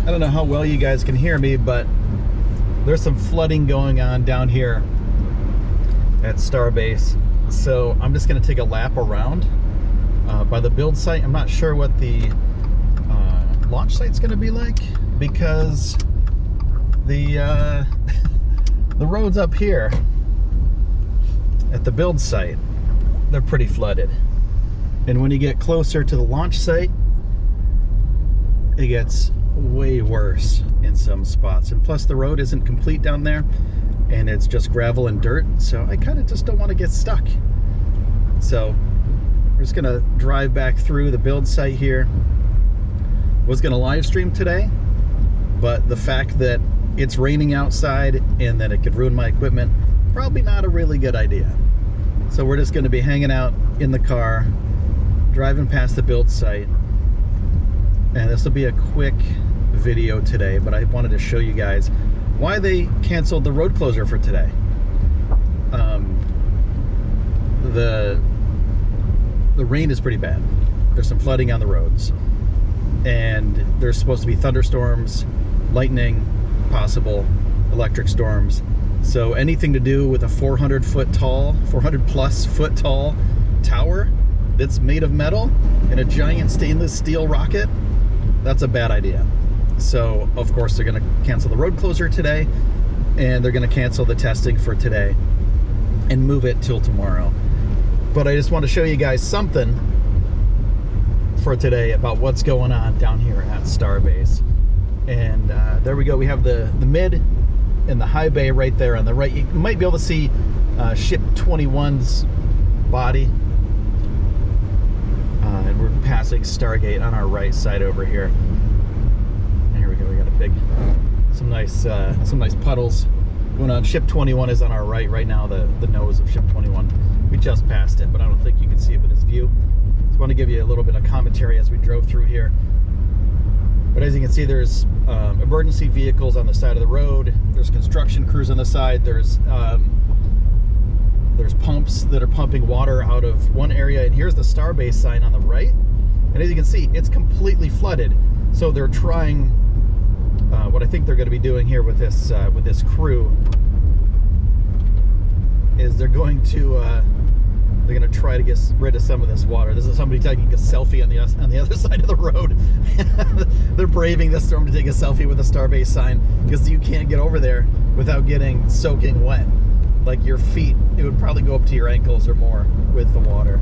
I don't know how well you guys can hear me, but there's some flooding going on down here at Starbase. So I'm just going to take a lap around by the build site. I'm not sure what the launch site's going to be like because the the roads up here at the build site, they're pretty flooded. And when you get closer to the launch site, it gets way worse in some spots. And plus the road isn't complete down there and it's just gravel and dirt. So I kind of just don't want to get stuck. So we're just gonna drive back through the build site here. Was gonna live stream today, but the fact that it's raining outside and that it could ruin my equipment, probably not a really good idea. So we're just gonna be hanging out in the car, driving past the build site. And this will be a quick video today, but I wanted to show you guys why they canceled the road closure for today. The rain is pretty bad. There's some flooding on the roads. And there's supposed to be thunderstorms, lightning, possible electric storms. So anything to do with a 400 plus foot tall tower that's made of metal and a giant stainless steel rocket, that's a bad idea. So of course they're going to cancel the road closure today, and they're going to cancel the testing for today and move it till tomorrow. But I just want to show you guys something for today about what's going on down here at Starbase. And there we go. We have the mid and the high bay right there on the right. You might be able to see Ship 21's body. And we're passing Stargate on our right side over here. And here we go. We got some nice puddles going on. Ship 21 is on our right now. The nose of Ship 21. We just passed it, but I don't think you can see it with this view. Just want to give you a little bit of commentary as we drove through here. But as you can see, there's emergency vehicles on the side of the road. There's construction crews on the side. There's pumps that are pumping water out of one area. And here's the Starbase sign on the right. And as you can see, it's completely flooded. So they're trying, what I think they're going to be doing here with this crew is they're going to try to get rid of some of this water. This is somebody taking a selfie on the other side of the road. They're braving the storm to take a selfie with a Starbase sign because you can't get over there without getting soaking wet. Like your feet, it would probably go up to your ankles or more with the water.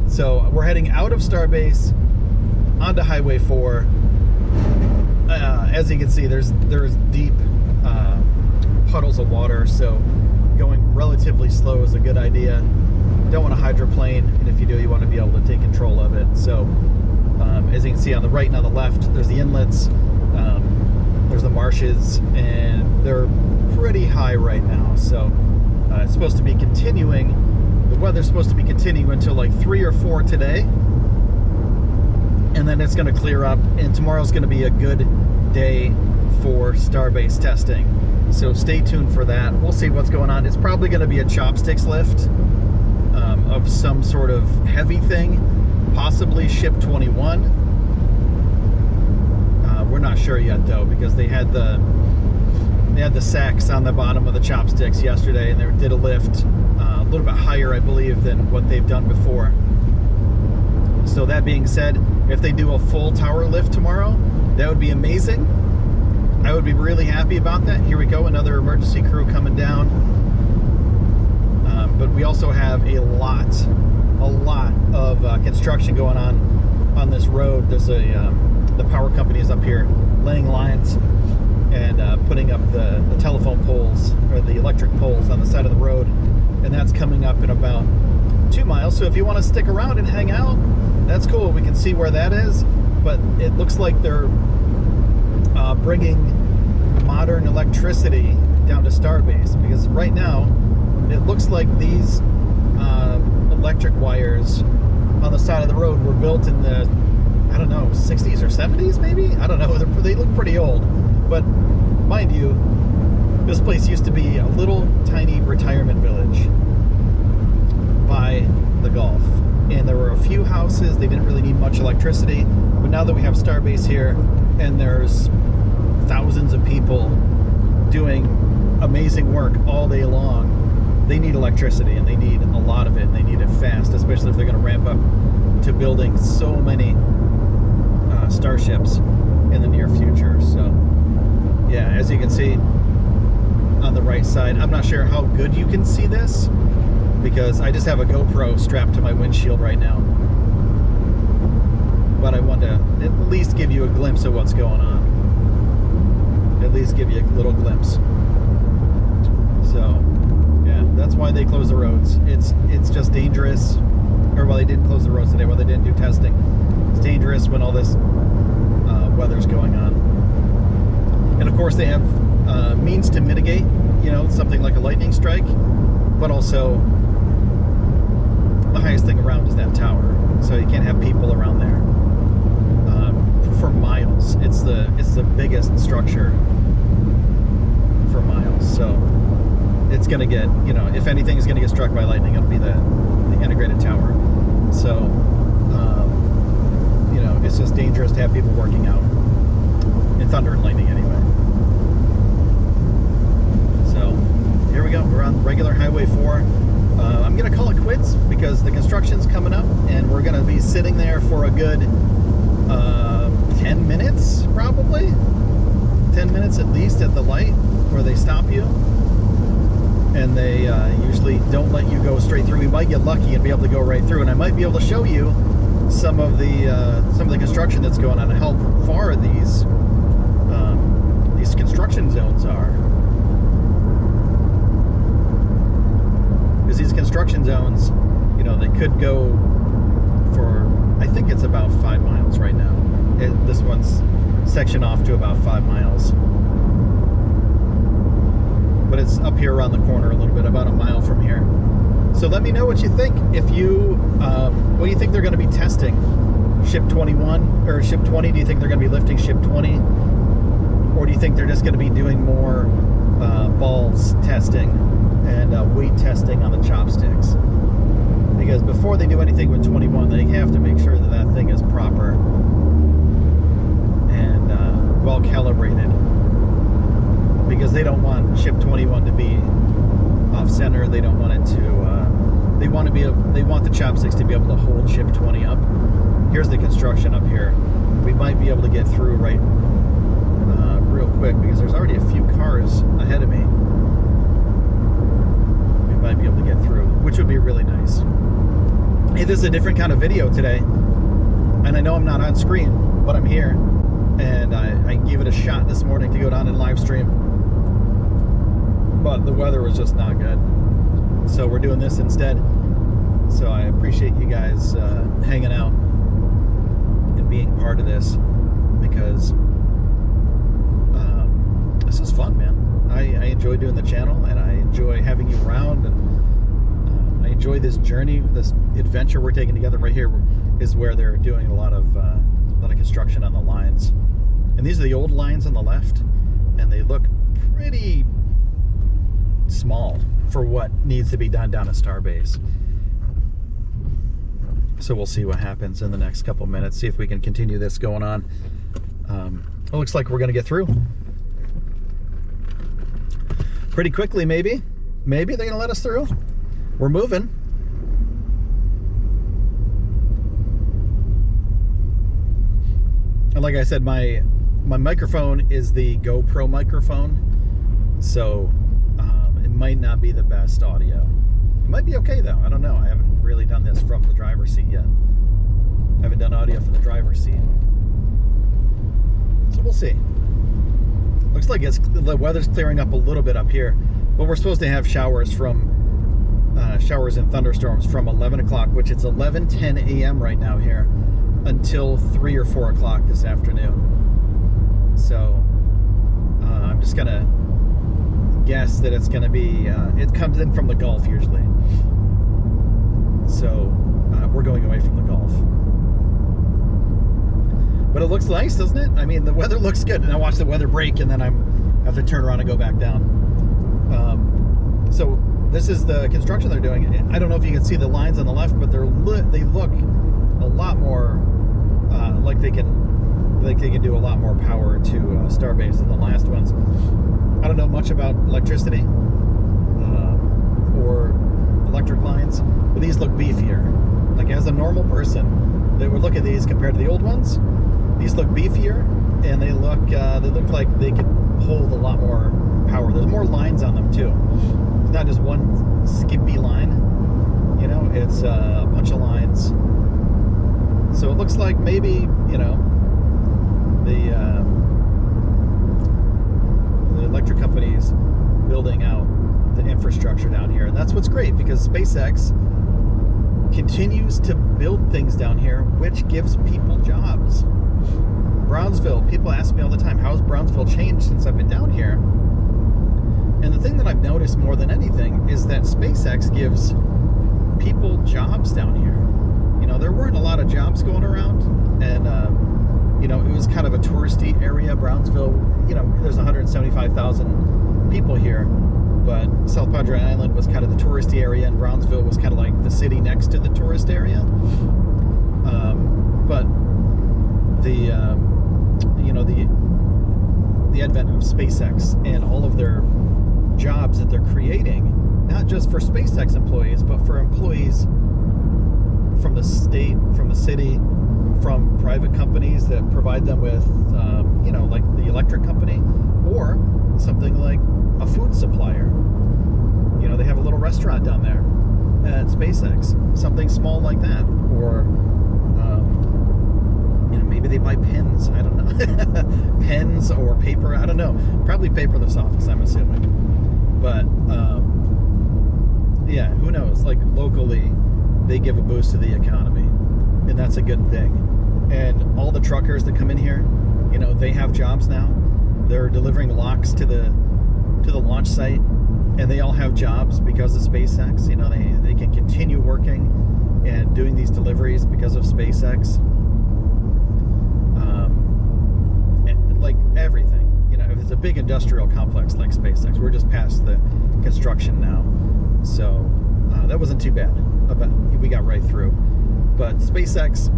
So we're heading out of Starbase onto Highway 4. As you can see, there's deep puddles of water, so going relatively slow is a good idea. Don't want to hydroplane, and if you do, you want to be able to take control of it. So as you can see on the right and on the left, there's the inlets, there's the marshes, and they're pretty high right now. So it's supposed to be continuing. The weather's supposed to be continuing until like 3 or 4 today, and then it's going to clear up, and tomorrow's going to be a good day for Starbase testing. So stay tuned for that. We'll see what's going on. It's probably going to be a chopsticks lift of some sort of heavy thing, possibly Ship 21. We're not sure yet though, because they had the sacks on the bottom of the chopsticks yesterday, and they did a lift a little bit higher, I believe, than what they've done before. So that being said, if they do a full tower lift tomorrow, that would be amazing. I would be really happy about that. Here we go, another emergency crew coming down. But we also have a lot of construction going on this road. There's the power company is up here laying lines and putting up the telephone poles, or the electric poles on the side of the road, and that's coming up in about 2 miles. So if you want to stick around and hang out, that's cool. We can see where that is, but it looks like they're bringing modern electricity down to Starbase, because right now it looks like these electric wires on the side of the road were built in the, I don't know, 60s or 70s maybe? I don't know. They look pretty old. But mind you, this place used to be a little tiny retirement village by the Gulf. And there were a few houses. They didn't really need much electricity. But now that we have Starbase here, and there's thousands of people doing amazing work all day long, they need electricity, and they need a lot of it, and they need it fast, especially if they're going to ramp up to building so many Starships in the near future. So yeah, as you can see on the right side, I'm not sure how good you can see this because I just have a GoPro strapped to my windshield right now, but I want to at least give you a glimpse of what's going on, at least give you a little glimpse. So yeah, that's why they close the roads. It's just dangerous. Or well, they didn't close the roads today. Well, they didn't do testing. It's dangerous when all this weather's going on. And of course, they have means to mitigate, something like a lightning strike. But also, the highest thing around is that tower, so you can't have people around there for miles. It's the biggest structure for miles. So it's going to get, if anything is going to get struck by lightning, it'll be the integrated tower. So, it's just dangerous to have people working out in thunder and lightning anyway. So, here we go. We're on regular Highway 4. I'm going to call it quits because the construction's coming up, and we're going to be sitting there for a good 10 minutes, probably. 10 minutes at least at the light where they stop you. And they usually don't let you go straight through. We might get lucky and be able to go right through, and I might be able to show you some of the construction that's going on and how far these construction zones are. Because these construction zones, they could go for, I think it's about 5 miles right now. This one's sectioned off to about 5 miles. But it's up here around the corner a little bit, about a mile from here. So let me know what you think. If you, what do you think they're going to be testing? Ship 21 or Ship 20? Do you think they're going to be lifting Ship 20? Or do you think they're just going to be doing more balls testing and weight testing on the chopsticks? Because before they do anything with 21, they have to make sure that that thing is proper and well calibrated. Because they don't want Ship 21 to be off center. They don't want it to. They want the chopsticks to be able to hold Ship 20 up. Here's the construction up here. We might be able to get through right real quick because there's already a few cars ahead of me. We might be able to get through, which would be really nice. Hey, this is a different kind of video today, and I know I'm not on screen, but I'm here, and I gave it a shot this morning to go down and live stream. But the weather was just not good, so we're doing this instead. So I appreciate you guys hanging out and being part of this, because this is fun, man. I enjoy doing the channel, and I enjoy having you around, and I enjoy this journey, this adventure we're taking together. Right here is where they're doing a lot of construction on the lines, and these are the old lines on the left, and they look pretty small for what needs to be done down at Starbase. So we'll see what happens in the next couple minutes, see if we can continue this going on. It looks like we're going to get through pretty quickly. Maybe they're going to let us through. We're moving. And like I said, my microphone is the GoPro microphone, so it might not be the best audio. It might be okay though. I don't know. I haven't really done this from the driver's seat yet. I haven't done audio from the driver's seat. So we'll see. Looks like the weather's clearing up a little bit up here, but we're supposed to have showers and thunderstorms from 11 o'clock, which it's 11:10 a.m. right now here, until 3 or 4 o'clock this afternoon. So I'm just gonna guess that it's gonna be it comes in from the Gulf usually, so we're going away from the Gulf. But it looks nice, doesn't it? I mean, the weather looks good, and I watch the weather break, and then I have to turn around and go back down. So this is the construction they're doing. I don't know if you can see the lines on the left, but they look a lot more like they can like they can do a lot more power to Starbase than the last ones. I don't know much about electricity or electric lines, but these look beefier. Like as a normal person, they would look at these compared to the old ones. These look beefier, and they look like they could hold a lot more power. There's more lines on them too. It's not just one skimpy line. You know, it's a bunch of lines. So it looks like maybe, you know, the electric companies building out the infrastructure down here. And that's what's great, because SpaceX continues to build things down here, which gives people jobs. Brownsville, people ask me all the time, how's Brownsville changed since I've been down here? And the thing that I've noticed more than anything is that SpaceX gives people jobs down here. You know, there weren't a lot of jobs going around, and you know, it was kind of a touristy area. Brownsville, you know, there's 175,000 people here, but South Padre Island was kind of the touristy area, and Brownsville was kind of like the city next to the tourist area. But the you know, the advent of SpaceX and all of their jobs that they're creating, not just for SpaceX employees, but for employees from the state, from the city, from private companies that provide them with, you know, like the electric company, or something like a food supplier. You know, they have a little restaurant down there at SpaceX, something small like that, or you know, maybe they buy pens. I don't know, pens or paper. I don't know. Probably paperless office, I'm assuming. But yeah, who knows? Like locally, they give a boost to the economy, and that's a good thing. And all the truckers that come in here, you know, they have jobs now. They're delivering locks to the launch site, and they all have jobs because of SpaceX. You know, they can continue working and doing these deliveries because of SpaceX. Like everything, you know, if it's a big industrial complex like SpaceX, we're just past the construction now, so that wasn't too bad. We got right through. But SpaceX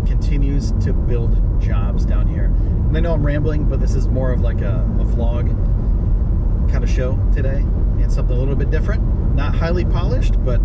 continues to build jobs down here. And I know I'm rambling, but this is more of like a vlog kind of show today, and something a little bit different. Not highly polished, but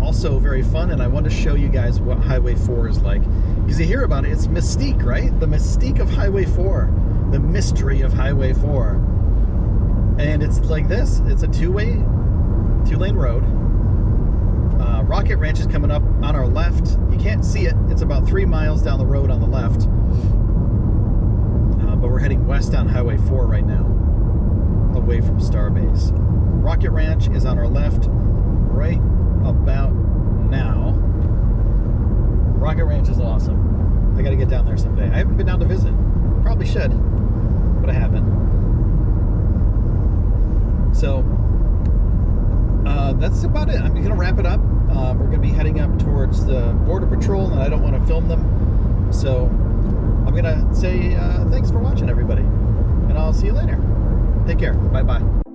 also very fun. And I want to show you guys what Highway 4 is like, because you hear about it, it's mystique, right? The mystique of Highway 4, the mystery of Highway 4. And it's like this. It's a two-lane road. Rocket Ranch is coming up on our left. You can't see it. It's about 3 miles down the road on the left. But we're heading west on Highway 4 right now, away from Starbase. Rocket Ranch is on our left right about now. Rocket Ranch is awesome. I got to get down there someday. I haven't been down to visit. Probably should, but I haven't. So that's about it. I'm going to wrap it up. We're going to be heading up towards the Border Patrol, and I don't want to film them. So I'm going to say thanks for watching, everybody. And I'll see you later. Take care. Bye-bye.